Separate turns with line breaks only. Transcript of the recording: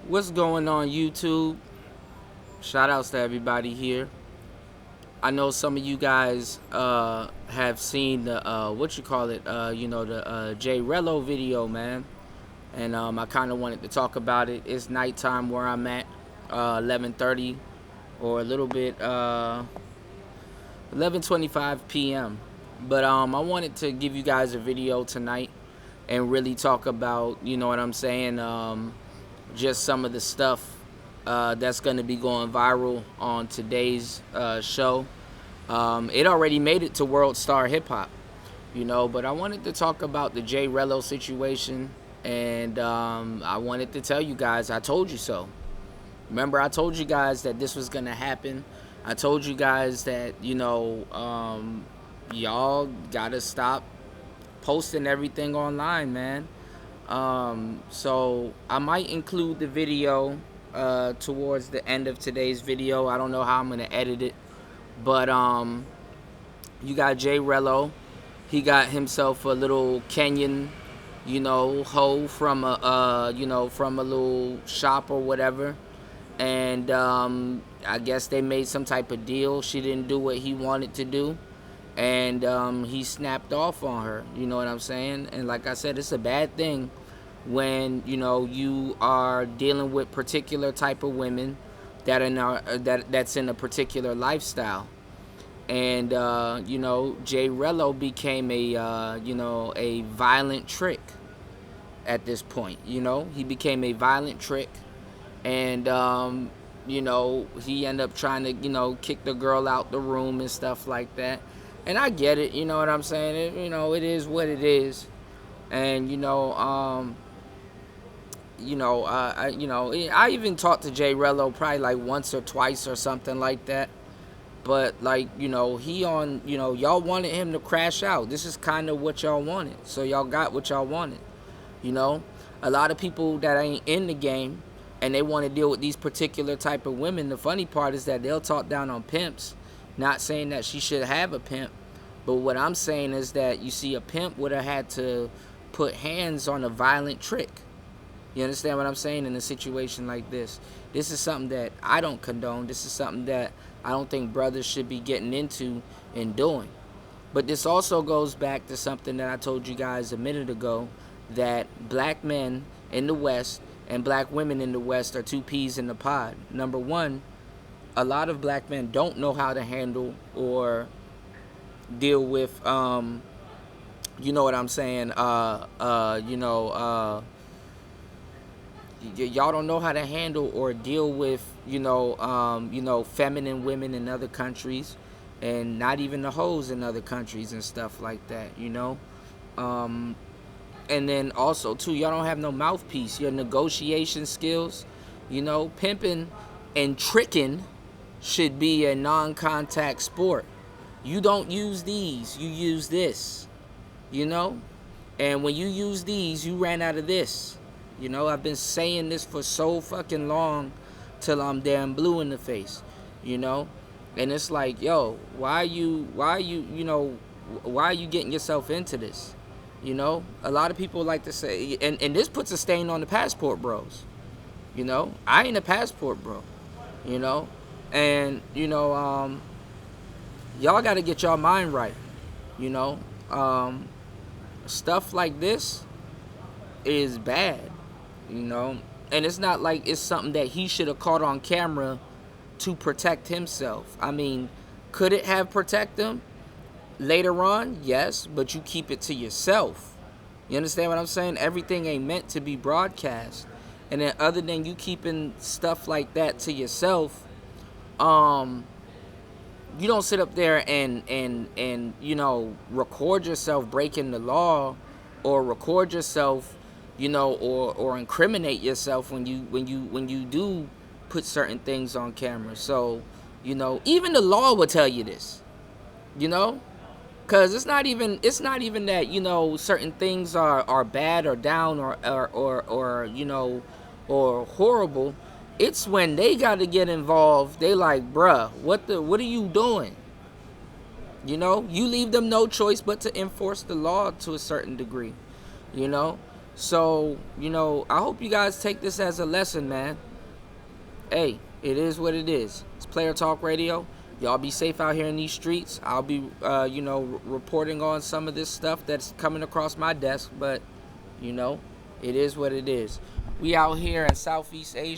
What's going on YouTube? Shout outs to everybody here. I know some of you guys have seen the the J Rello video, man. And I kind of wanted to talk about it. It's nighttime where I'm at, 11:30 or a little bit 11:25 p.m. But I wanted to give you guys a video tonight and really talk about, you know what I'm saying, just some of the stuff that's going to be going viral on today's show. It already made it to World Star Hip Hop, but I wanted to talk about the J Rello situation, and I wanted to tell you guys, I told you so. Remember, I told you guys that this was going to happen. I told you guys that, y'all got to stop posting everything online, man. So I might include the video towards the end of today's video. I don't know how I'm gonna edit it, but you got J Rello. He got himself a little Kenyan, hoe from a little shop or whatever, and I guess they made some type of deal. She didn't do what he wanted to do, and he snapped off on her. You know what I'm saying? And like I said, it's a bad thing when you are dealing with particular type of women that are that's in a particular lifestyle. And J Rello became a violent trick at this point. He became a violent trick, and he ended up trying to kick the girl out the room and stuff like that. And I get it, you know what I'm saying? It is what it is. And I even talked to J Rello probably like once or twice or something like that. But y'all wanted him to crash out. This is kind of what y'all wanted. So y'all got what y'all wanted. A lot of people that ain't in the game and they want to deal with these particular type of women. The funny part is that they'll talk down on pimps. Not saying that she should have a pimp, but what I'm saying is that you see, a pimp would have had to put hands on a violent trick. You understand what I'm saying? In a situation like this, this is something that I don't condone. This is something that I don't think brothers should be getting into and doing. But this also goes back to something that I told you guys a minute ago, that black men in the West and black women in the West are two peas in the pod. Number one, a lot of black men don't know how to handle or deal with, you know what I'm saying, y'all don't know how to handle or deal with, feminine women in other countries, and not even the hoes in other countries and stuff like that, and then also too, y'all don't have no mouthpiece. Your negotiation skills, pimping and tricking should be a non-contact sport. You don't use these, you use this, and when you use these, you ran out of this. I've been saying this for so fucking long till I'm damn blue in the face, and it's like, yo, why are you getting yourself into this? A lot of people like to say, and this puts a stain on the passport bros. I ain't a passport bro, and y'all got to get y'all mind right. Stuff like this is bad, and it's not like it's something that he should have caught on camera to protect himself. I mean, could it have protected him later on? Yes, but you keep it to yourself. You understand what I'm saying? Everything ain't meant to be broadcast. And then other than you keeping stuff like that to yourself, you don't sit up there and record yourself breaking the law, or record yourself, or incriminate yourself when you do put certain things on camera. So, even the law will tell you this, because it's not even that, certain things are bad or down or horrible. It's when they got to get involved, they like, bruh, what are you doing? You leave them no choice but to enforce the law to a certain degree, So, you know, I hope you guys take this as a lesson, man. Hey, it is what it is. It's Player Talk Radio. Y'all be safe out here in these streets. I'll be, you know, reporting on some of this stuff that's coming across my desk, but, you know, it is what it is. We out here in Southeast Asia.